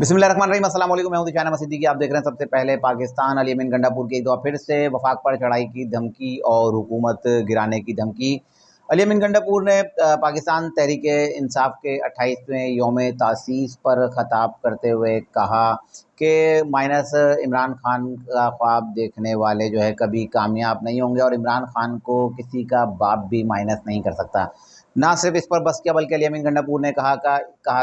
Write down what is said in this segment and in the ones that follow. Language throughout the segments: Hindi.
बिस्मिल्लाहिर्रहमानिर्रहीम, अस्सलाम वालेकुम। मैं हूं दिशाना मसीदी। आप देख रहे हैं सबसे पहले पाकिस्तान। अली अमीन गंडापुर की एक दफ़ा फिर से वफाक पर चढ़ाई की धमकी और हुकूमत गिराने की धमकी। अली अमीन गंडापुर ने पाकिस्तान तहरीक इंसाफ के 28वें योम तासीस पर ख़ताब करते हुए कहा कि माइनस इमरान खान का ख्वाब देखने वाले जो है कभी कामयाब नहीं होंगे और इमरान खान को किसी का बाप भी माइनस नहीं कर सकता। ना सिर्फ इस पर बस किया बल्कि अली अमीन गंडापुर ने कहा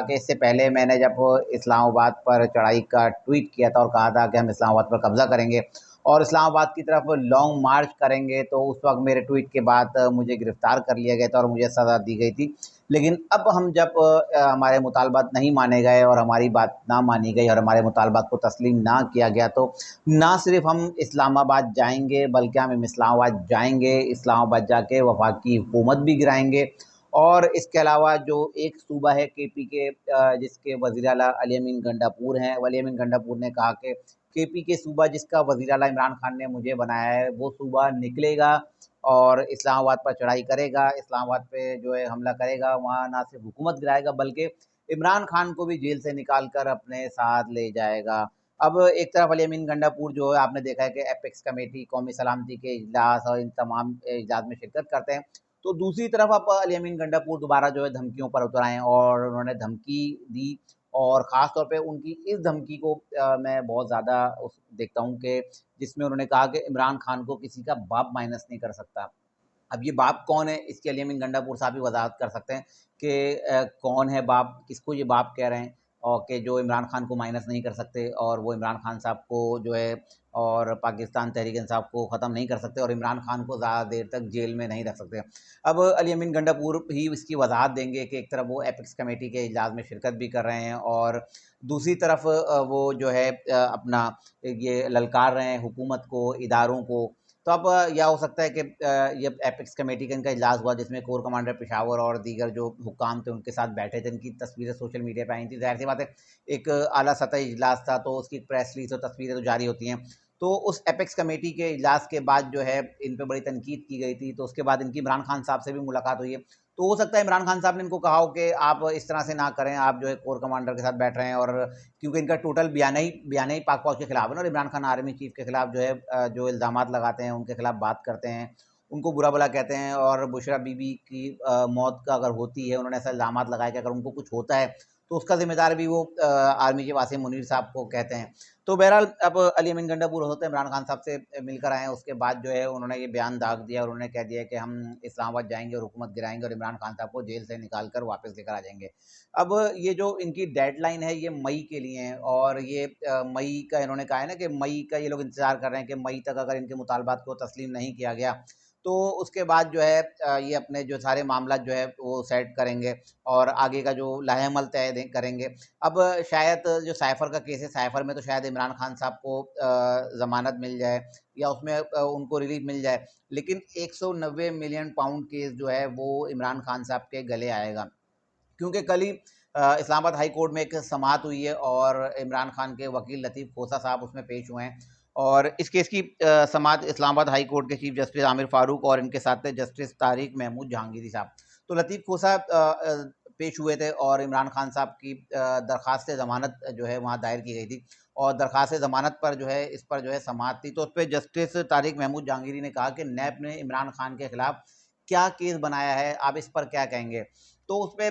कि इससे पहले मैंने जब इस्लामाबाद पर चढ़ाई का ट्वीट किया था और कहा था कि हम इस्लामाबाद पर कब्ज़ा करेंगे और इस्लामाबाद की तरफ लॉन्ग मार्च करेंगे, तो उस वक्त मेरे ट्वीट के बाद मुझे गिरफ़्तार कर लिया गया था और मुझे सज़ा दी गई थी। लेकिन अब हम जब हमारे मुतालबात नहीं माने गए और हमारी बात ना मानी गई और हमारे मुतालबात को तस्लीम ना किया गया, तो ना सिर्फ हम इस्लामाबाद जाएंगे बल्कि हम इस्लामाबाद जाएंगे, इस्लामाबाद जाके वफाकी हुकूमत भी गिराएंगे। और इसके अलावा जो एक सूबा है केपी के जिसके वज़ीर आला अली अमीन गंडापुर हैं, अली अमीन गंडापुर ने कहा कि केपी के सूबा जिसका वज़ीर आला इमरान खान ने मुझे बनाया है, वो सूबा निकलेगा और इस्लामाबाद पर चढ़ाई करेगा, इस्लामाबाद पे जो है हमला करेगा, वहाँ ना सिर्फ हुकूमत गिराएगा बल्कि इमरान खान को भी जेल से निकाल कर अपने साथ ले जाएगा। अब एक तरफ अली अमीन गंडापुर जो है आपने देखा है कि एपेक्स कमेटी, कौमी सलामती के इजलास और इन तमाम इजलास में शिरकत करते हैं। तो दूसरी तरफ अब अली अमीन गंडापुर दोबारा जो है धमकियों पर उतर आए हैं और उन्होंने धमकी दी और ख़ास तौर पे उनकी इस धमकी को मैं बहुत ज़्यादा उस देखता हूँ कि जिसमें उन्होंने कहा कि इमरान खान को किसी का बाप माइनस नहीं कर सकता। अब ये बाप कौन है, इसके अली अमीन गंडापुर साहब भी वज़ाहत कर सकते हैं कि कौन है बाप, किसको ये बाप कह रहे हैं और कि जो इमरान खान को माइनस नहीं कर सकते और वो इमरान खान साहब को जो है और पाकिस्तान तहरीक इंसाफ को ख़त्म नहीं कर सकते और इमरान खान को ज़्यादा देर तक जेल में नहीं रख सकते। अब अली अमीन गंडापुर ही इसकी वज़ाहत देंगे कि एक तरफ वो एपिक्स कमेटी के इजलास में शिरकत भी कर रहे हैं और दूसरी तरफ वो जो है अपना ये ललकार रहे हैं हुकूमत को, इदारों को। तो अब यह हो सकता है कि ये एपिक्स कमेटी का इनका इजलास हुआ जिसमें कोर कमांडर पेशावर और दीगर जो हुकाम थे उनके साथ बैठे थे, इनकी तस्वीरें सोशल मीडिया पे आई थी। ज़ाहिर सी बात है एक आला सतही इजलास था तो उसकी प्रेस रिलीज और तस्वीरें तो जारी होती हैं। तो उस एपेक्स कमेटी के इजलास के बाद जो है इन पे बड़ी तनकीद की गई थी, तो उसके बाद इनकी इमरान खान साहब से भी मुलाकात हुई है। तो हो सकता है इमरान खान साहब ने इनको कहा हो कि आप इस तरह से ना करें, आप जो है कोर कमांडर के साथ बैठ रहे हैं और क्योंकि इनका टोटल बयान ही पाक फौज के खिलाफ है ना और इमरान खान आर्मी चीफ के खिलाफ जो है जो इल्ज़ामात लगाते हैं उनके खिलाफ बात करते हैं, उनको बुरा भला कहते हैं और बुशरा बीबी की मौत का अगर होती है, उन्होंने ऐसा इल्ज़ामात लगाया कि अगर उनको कुछ होता है तो उसका ज़िम्मेदार भी वो आर्मी के वासिम मुनीर साहब को कहते हैं। तो बहरहाल अब अली अमीन गंडापुर हो सकता है इमरान खान साहब से मिलकर आए, उसके बाद जो है उन्होंने ये बयान दाग दिया और उन्होंने कह दिया कि हम इस्लामाबाद जाएंगे और हुकूमत गिराएंगे और इमरान खान साहब को जेल से निकाल कर वापस लेकर आ जाएंगे। अब ये जो इनकी डेडलाइन है ये मई के लिए है और ये मई का इन्होंने कहा है ना कि मई का ये लोग इंतज़ार कर रहे हैं कि मई तक अगर इनके मुतालबात को तस्लीम नहीं किया गया तो उसके बाद जो है ये अपने जो सारे मामला जो है वो सेट करेंगे और आगे का जो लाहेमल तय करेंगे। अब शायद जो साइफ़र का केस है, साइफ़र में तो शायद इमरान खान साहब को ज़मानत मिल जाए या उसमें उनको रिलीफ़ मिल जाए, लेकिन 190 मिलियन पाउंड केस जो है वो इमरान खान साहब के गले आएगा। क्योंकि कल ही इस्लामाबाद हाई कोर्ट में एक समाअत हुई है और इमरान खान के वकील लतीफ़ खोसा साहब उसमें पेश हुए हैं और इस केस की समाअत इस्लामाबाद हाई कोर्ट के चीफ जस्टिस आमिर फ़ारूक और इनके साथ थे जस्टिस तारिक महमूद जहांगीरी साहब। तो लतीफ़ खोसा पेश हुए थे और इमरान खान साहब की दरख्वास्त ज़मानत जो है वहाँ दायर की गई थी और दरख्वास्त ज़मानत पर जो है इस पर जो है समाअत थी। तो उस पर जस्टिस तारिक महमूद जहांगीरी ने कहा कि नैब ने इमरान खान के खिलाफ क्या केस बनाया है, आप इस पर क्या कहेंगे? तो उसपे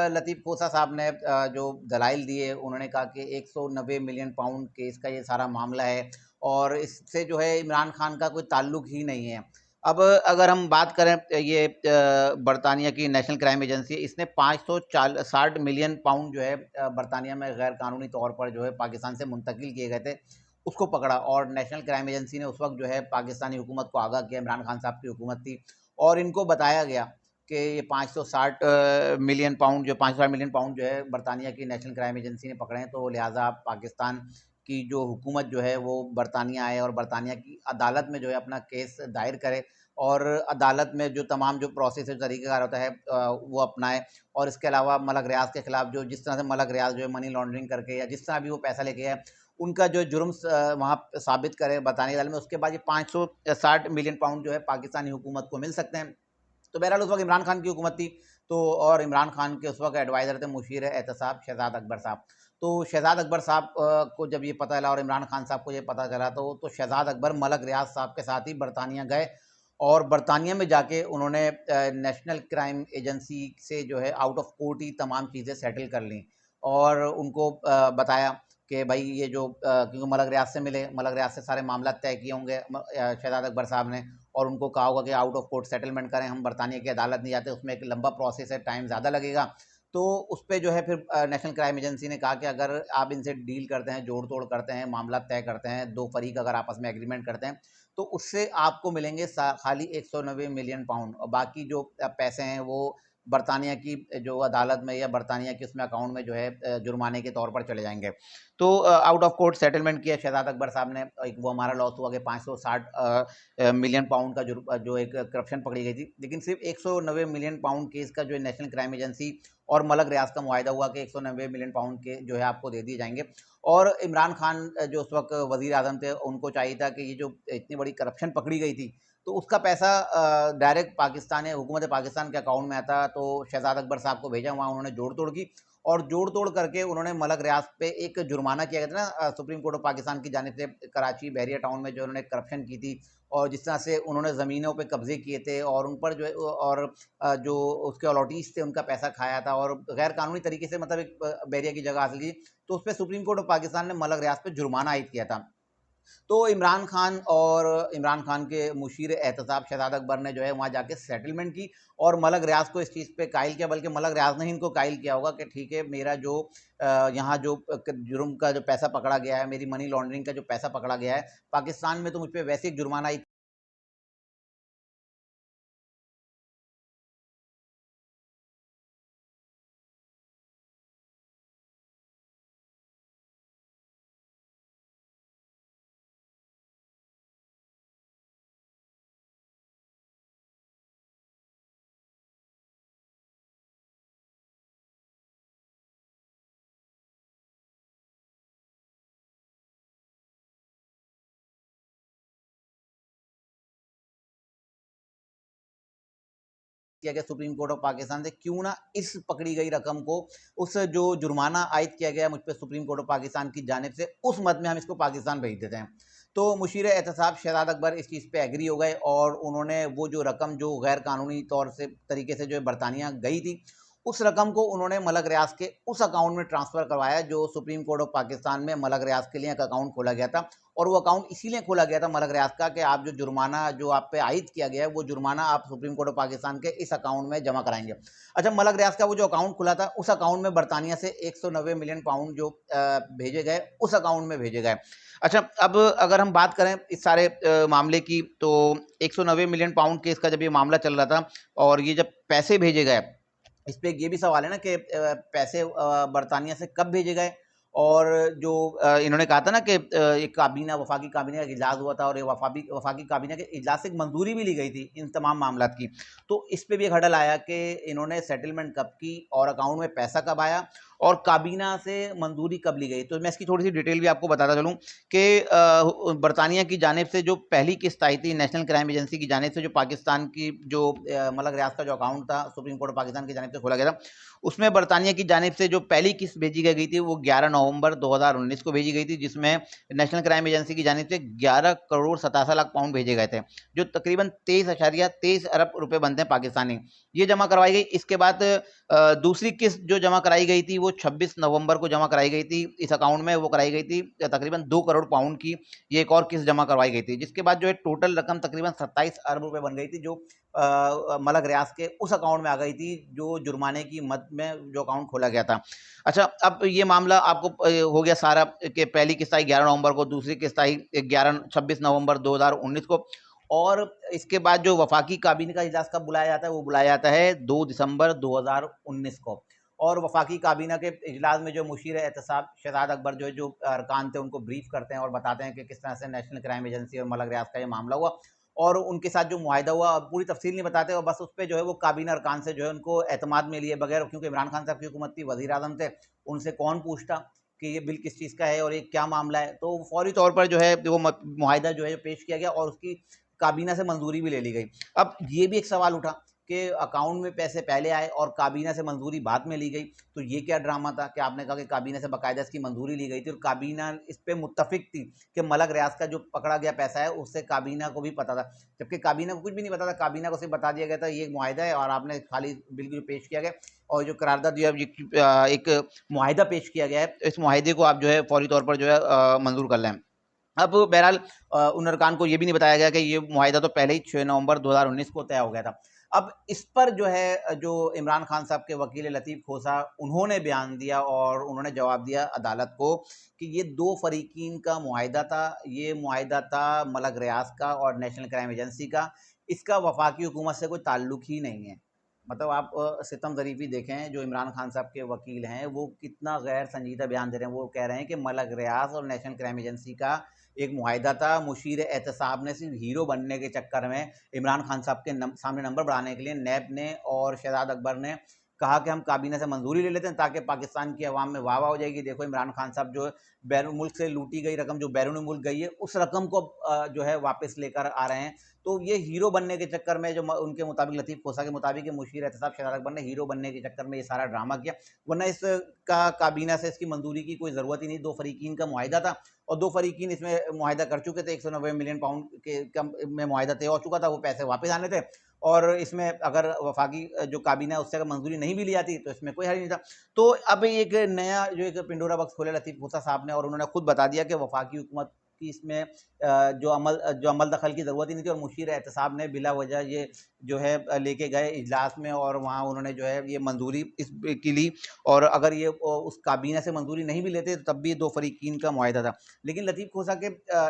लतीफ़ खोसा साहब ने जो दलाइल दिए उन्होंने कहा कि 190 मिलियन पाउंड केस का ये सारा मामला है और इससे जो है इमरान खान का कोई ताल्लुक ही नहीं है। अब अगर हम बात करें ये बरतानिया की नेशनल क्राइम एजेंसी इसने 560 मिलियन पाउंड जो है बरतानिया में गैर कानूनी तौर पर जो है पाकिस्तान से मुंतकिल किए गए थे, उसको पकड़ा और नेशनल क्राइम एजेंसी ने उस वक़्त जो है पाकिस्तानी हुकूमत को आगाह किया, इमरान खान साहब की हुकूमत थी और इनको बताया गया कि ये 560 मिलियन पाउंड जो 560 मिलियन पाउंड जो है बरतानिया की नेशनल क्राइम एजेंसी ने पकड़े हैं, तो लिहाजा पाकिस्तान की जो हुकूमत जो है वो बरतानिया आए और बरतानिया की अदालत में जो है अपना केस दायर करे और अदालत में जो तमाम जो प्रोसेस है, तरीक़ेकार होता है वो अपनाए और इसके अलावा मलक रियाज के खिलाफ जो जिस तरह से मलक रियाज जो है मनी लॉन्ड्रिंग करके या जिस तरह भी वो पैसा लेके आए उनका जो जुर्म वहाँ साबित करे बरतानिया अदालत में, उसके बाद ये 560 मिलियन पाउंड जो है पाकिस्तानी हुकूमत को मिल सकते हैं। तो बहरहाल उस वक्त इमरान खान की हुकूमत थी तो और इमरान खान के उस वक्त एडवाइज़र थे मुशीर एहतसाब शहजाद अकबर साहब। तो शहजाद अकबर साहब को जब ये पता चला और इमरान खान साहब को ये पता चला तो शहजाद अकबर मलक रियाज साहब के साथ ही बरतानिया गए और बरतानिया में जाके उन्होंने नेशनल क्राइम एजेंसी से जो है आउट ऑफ कोर्ट ही तमाम चीज़ें सेटल कर लीं और उनको बताया कि भाई ये जो क्योंकि मलक रियाज से मिले, मलक रियाज से सारे मामला तय किए होंगे शहजाद अकबर साहब ने, और उनको कहा होगा कि आउट ऑफ कोर्ट सेटलमेंट करें, हम बरतानिया की अदालत नहीं जाते, उसमें एक लंबा प्रोसेस है, टाइम ज़्यादा लगेगा। तो उस पर जो है फिर नेशनल क्राइम एजेंसी ने कहा कि अगर आप इनसे डील करते हैं, जोड़ तोड़ करते हैं, मामला तय करते हैं, दो फरीक अगर आपस में एग्रीमेंट करते हैं तो उससे आपको मिलेंगे खाली 190 मिलियन पाउंड, और बाकी जो पैसे हैं वो बरतानिया की जो अदालत में या बरतानिया की उसमें अकाउंट में जो है जुर्माने के तौर पर चले जाएंगे। तो आउट ऑफ कोर्ट सेटलमेंट किया शहजाद अकबर साहब ने, एक वो हमारा लॉस हुआ कि 560 मिलियन पाउंड का जो एक करप्शन पकड़ी गई थी, लेकिन सिर्फ 190 मिलियन पाउंड केस का जो नेशनल क्राइम एजेंसी और मलक रियाज का मुआहिदा हुआ कि 190 मिलियन पाउंड के जो है आपको दे दिए जाएंगे। और इमरान खान जो उस वक्त वजीर आजम थे, उनको चाहिए था कि ये जो इतनी बड़ी करप्शन पकड़ी गई थी तो उसका पैसा डायरेक्ट पाकिस्तान हुकूमत पाकिस्तान के अकाउंट में आता, तो शहजाद अकबर साहब को भेजा, वहाँ उन्होंने जोड़ तोड़ की और जोड़ तोड़ करके उन्होंने मलक रियाज पे एक जुर्माना किया गया था ना सुप्रीम कोर्ट ऑफ पाकिस्तान की जानिब से, कराची बहरिया टाउन में जो उन्होंने करप्शन की थी और जिस तरह से उन्होंने ज़मीनों पे कब्जे किए थे और उन पर जो है और जो उसके अलॉटीज़ थे उनका पैसा खाया था और गैर कानूनी तरीके से मतलब एक बहरिया की जगह हासिल की, तो उस पर सुप्रीम कोर्ट ऑफ पाकिस्तान ने मलक रियाज पे जुर्माना आयद किया था। तो इमरान खान के मुशीर एहतसाब शहजाद अकबर ने जो है वहाँ जाके सेटलमेंट की और मलक रियाज को इस चीज़ पे कायल किया, बल्कि मलक रियाज ने ही इनको कायल किया होगा कि ठीक है, मेरा जो यहाँ जो जुर्म का जो पैसा पकड़ा गया है, मेरी मनी लॉन्ड्रिंग का जो पैसा पकड़ा गया है पाकिस्तान में, तो मुझ पर वैसे एक जुर्माना किया गया सुप्रीम कोर्ट ऑफ पाकिस्तान से, क्यों ना इस पकड़ी गई रकम को, उस जो जुर्माना आयद किया गया मुझ पर सुप्रीम कोर्ट ऑफ पाकिस्तान की जानिब से, उस मद में हम इसको पाकिस्तान भेज देते हैं। तो मुशीर एहतसाब शहजाद अकबर इस चीज़ पे एग्री हो गए और उन्होंने वो जो रकम जो गैर कानूनी तौर से तरीके से जो बरतानिया गई थी, उस रकम को उन्होंने मलक रियाज के उस अकाउंट में ट्रांसफ़र करवाया जो सुप्रीम कोर्ट ऑफ पाकिस्तान में मलक रियाज के लिए एक अकाउंट खोला गया था। और वो अकाउंट इसीलिए खोला गया था मलक रियाज का कि आप जो जुर्माना जो आप पे आयद किया गया है, वो जुर्माना आप सुप्रीम कोर्ट ऑफ पाकिस्तान के इस अकाउंट में जमा कराएंगे। अच्छा, मलक रियाज का वो जो अकाउंट खुला था, उस अकाउंट में बरतानिया से 190 मिलियन पाउंड जो भेजे गए, उस अकाउंट में भेजे गए। अच्छा, अब अगर हम बात करें इस सारे मामले की, तो 190 मिलियन पाउंड केस का जब ये मामला चल रहा था और ये जब पैसे भेजे गए, इस पे ये भी सवाल है ना कि पैसे बरतानिया से कब भेजे गए, और जो इन्होंने कहा था ना कि एक काबीना, वफाकी काबीना का इजलास हुआ था और ये वफाकी काबीना के इजलास से एक मंजूरी भी ली गई थी इन तमाम मामलात की। तो इस पे भी एक हडल आया कि इन्होंने सेटलमेंट कब की और अकाउंट में पैसा कब आया और काबीना से मंजूरी कब ली गई। तो मैं इसकी थोड़ी सी डिटेल भी आपको बताता चलूँ कि बरतानिया की जानिब से जो पहली किस्त आई थी नेशनल क्राइम एजेंसी की जानिब से, जो पाकिस्तान की जो मलक रियाज का जो अकाउंट था सुप्रीम कोर्ट ऑफ पाकिस्तान की जानिब से खोला गया था, उसमें बरतानिया की जानिब से जो पहली किस्त भेजी गई थी वो 11 नवंबर 2019 को भेजी गई थी, जिसमें नेशनल क्राइम एजेंसी की जानिब से 11 करोड़ 87 लाख पाउंड भेजे गए थे, जो तकरीबन 23 अरब रुपए बनते हैं पाकिस्तानी। ये जमा करवाई गई। इसके बाद दूसरी किस्त जो जमा कराई गई थी वो 26 नवंबर को जमा कराई गई थी इस अकाउंट में, वो कराई गई थी तकरीबन 2 करोड़ पाउंड की। ये एक और किस्त जमा करवाई गई थी, जिसके बाद जो है टोटल रकम तकरीबन 27 अरब रुपए बन गई थी, जो मलक रियाज के उस अकाउंट में आ गई थी जो जुर्माने की मद में जो अकाउंट खोला गया था। अच्छा, अब ये मामला आपको हो गया सारा कि पहली किस्त आई 11 नवंबर को, दूसरी किस्त आई 26 नवंबर 2019 को, और इसके बाद जो वफाकी काबीना का इजलास कब बुलाया जाता है, वो बुलाया जाता है 2 दिसंबर 2019 को। और वफाकी काबीना के इजलास में जो मुशीर एहतसाब शहजाद अकबर जो अरकान थे उनको ब्रीफ करते हैं और बताते हैं कि किस तरह से नेशनल क्राइम एजेंसी और मलक रियाज का ये मामला हुआ और उनके साथ जो मुआहिदा हुआ, पूरी तफसील नहीं बताते और बस उस पर जो है वो काबीना अरकान से जो है उनको एतमाद में लिए बगैर, क्योंकि इमरान खान साहब की हुकूमत थी, वज़ीर आज़म थे, उनसे कौन पूछता कि ये बिल किस चीज़ का है और ये क्या मामला है। तो फौरी तौर पर जो है वो मुआहिदा जो है पेश किया गया और उसकी काबीना से मंजूरी भी ले ली गई। अब ये भी एक सवाल उठा कि अकाउंट में पैसे पहले आए और काबीना से मंजूरी बाद में ली गई। तो ये क्या ड्रामा था कि आपने कहा कि काबीना से बाकायदा इसकी मंजूरी ली गई थी और काबीना इस पे मुत्तफिक थी कि मलक रियाज का जो पकड़ा गया पैसा है उससे काबीना को भी पता था, जबकि काबीना को कुछ भी नहीं पता था। काबीना को सिर्फ बता दिया गया था ये एक मुआहिदा है और आपने खाली बिल जो पेश किया गया और जो करारदाद जो है एक मुआहिदा पेश किया गया है, इस मुआहिदे को आप जो है फौरी तौर पर जो है मंजूर कर लें। अब बहरहाल उन अरकान को ये भी नहीं बताया गया कि ये मुआहिदा तो पहले ही 6 नवंबर 2019 को तय हो गया था। अब इस पर जो है जो इमरान खान साहब के वकील लतीफ़ खोसा उन्होंने बयान दिया और उन्होंने जवाब दिया अदालत को कि ये 2 फ़रीक़ीन का मुआहिदा था। ये मुआहिदा था मलक रियाज का और नेशनल क्राइम एजेंसी का। इसका वफाकी हुकूमत से कोई ताल्लुक ही नहीं है। मतलब आप सितम ज़रीफ़ी देखें जो इमरान खान साहब के वकील हैं वो कितना गैर संजीदा बयान दे रहे हैं। वो कह रहे हैं कि मलक रियाज और नेशनल क्राइम एजेंसी का एक मुआहिदा था। मुशीर एहतसाब ने सिर्फ हीरो बनने के चक्कर में इमरान खान साहब के सामने नंबर बढ़ाने के लिए नैब ने और शहजाद अकबर ने कहा कि हम काबीना से मंजूरी ले लेते हैं ताकि पाकिस्तान की आवाम में वाह वाह हो जाएगी। देखो इमरान खान साहब जो बैरून मुल्क से लूटी गई रकम जो बैरून मुल्क गई है उस रकम को जो है वापस लेकर आ रहे हैं। तो ये हीरो बनने के चक्कर में जो उनके मुताबिक लतीफ़ खोसा के मुताबिक मुशीर एहतसाब शहजाद अकबर ने हीरो बनने के चक्कर में ये सारा ड्रामा किया, वरना इसका काबीना से इसकी मंजूरी की कोई ज़रूरत ही नहीं। 2 फ़रीक़ीन का मुआहिदा था और 2 फ़रीक़ीन इसमें मुआहिदा कर चुके थे। 190 मिलियन पाउंड के कम में मुआहिदा तय हो चुका था, वो पैसे वापस आने थे और इसमें अगर वफाकी जो काबीना है उससे अगर मंजूरी नहीं भी ली जाती तो इसमें कोई हर्ज नहीं था। तो अब एक नया जो एक पिंडोरा बॉक्स खोला लतीफ़ खोसा साहब ने और उन्होंने खुद बता दिया कि वफाकी हुकूमत की इसमें जो अमल दखल की ज़रूरत ही नहीं थी और मुशीर एहतसाब ने बिला वजह ये जो है लेके गए इजलास में और वहाँ उन्होंने जो है ये मंजूरी इस की ली और अगर ये उस काबीना से मंजूरी नहीं भी लेते तो तब भी 2 फ़रीक़ीन का मुआहिदा था। लेकिन लतीफ़ खोसा के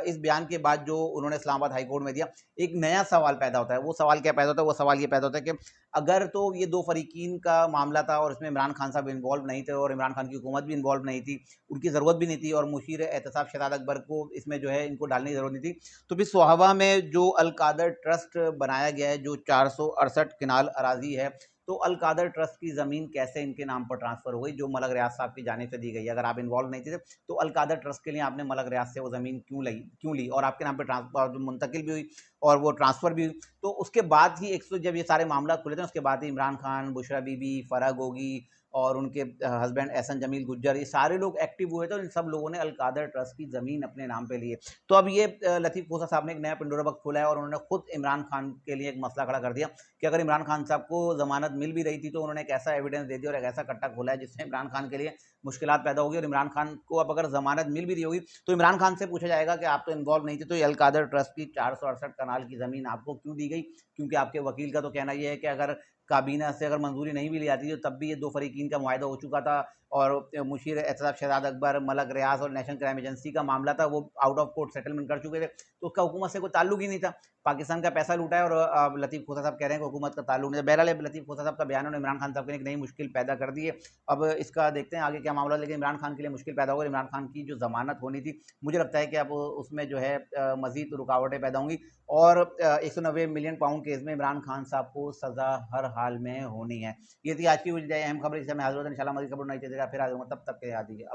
इस बयान के बाद जो उन्होंने इस्लामाबाद हाई कोर्ट में दिया, एक नया सवाल पैदा होता है। वो सवाल क्या पैदा होता है? वो सवाल ये पैदा होता है कि अगर तो ये 2 फ़रीक़ीन का मामला था और इसमें इमरान खान साहब इन्वॉल्व नहीं थे और इमरान खान की हुकूमत भी इन्वॉल्व नहीं थी, उनकी ज़रूरत भी नहीं थी और मुशीर एहतसाब शहजाद अकबर को इसमें जो है इनको डालने की ज़रूरत नहीं थी। तो फिर सोहवा में जो अल कादर ट्रस्ट बनाया गया है जो 468 किनाल अराज़ी है, तो अल कादर ट्रस्ट की ज़मीन कैसे इनके नाम पर ट्रांसफ़र हो गई जो मलक रियाज साहब की जानिब से दी गई है? अगर आप इन्वॉल्व नहीं थे तो अल कादर ट्रस्ट के लिए आपने मलक रियाज से वो ज़मीन क्यों ली और आपके नाम पे जो मुंतकिल भी हुई और वो ट्रांसफ़र भी हुई। तो उसके बाद ही जब ये सारे मामला खुले थे उसके बाद ही इमरान खान, बुशरा बीबी, फ़रह गोगी और उनके हस्बैंड एहसन जमील गुज्जर ये सारे लोग एक्टिव हुए थे और इन सब लोगों ने अल कादर ट्रस्ट की ज़मीन अपने नाम पे ली है। तो अब ये लतीफ़ खोसा साहब ने एक नया पिंडोरा बॉक्स खोला है और उन्होंने खुद इमरान खान के लिए एक मसला खड़ा कर दिया कि अगर इमरान खान साहब को ज़मानत मिल भी रही थी तो उन्होंने एक ऐसा एविडेंस दे दिया और एक ऐसा कट्टा खोला है जिससे इमरान खान के लिए मुश्किलात पैदा होगी और इमरान खान को अब अगर ज़मानत मिल भी रही होगी तो इमरान खान से पूछा जाएगा कि आप तो इन्वॉल्व नहीं थे तो ये अल कादर ट्रस्ट की 468 कनाल की ज़मीन आपको क्यों दी गई? क्योंकि आपके वकील का तो कहना ये है कि अगर काबीना से अगर मंजूरी नहीं भी ली जाती तो तब भी ये 2 फ़रीक़ीन का मुआहिदा हो चुका था और मुशीर एहतसाब शहजाद अकबर, मलक रियाज और नेशनल क्राइम एजेंसी का मामला था, वो आउट ऑफ कोर्ट सेटलमेंट कर चुके थे, तो उसका हुकूमत से कोई ताल्लुक ही नहीं था। पाकिस्तान का पैसा लूटा है और लतीफ़ खोसा साहब कह रहे हैं कि हुकूमत का ताल्लुक नहीं है। बहरहाल लतीफ़ खोसा साहब का बयान उन्होंने इमरान खान साहब के लिए एक नई मुश्किल पैदा कर दी है। अब इसका देखते हैं आगे क्या मामला, लेकिन इमरान खान के लिए मुश्किल पैदा होगी। इमरान खान की जो ज़मानत होनी थी, मुझे लगता है कि अब उसमें जो है मज़ीद रुकावटें पैदा होंगी और 190 मिलियन पाउंड केस में इमरान खान साहब को सज़ा हर हाल में होनी है। ये थी आज की अहम खबर, जिसे मैं हाज़िर होता हूं इंशाल्लाह मज़ीद खबर नहीं चाहिए फिर हाज़िर होऊंगा, तब तक के लिए याद दीजिए।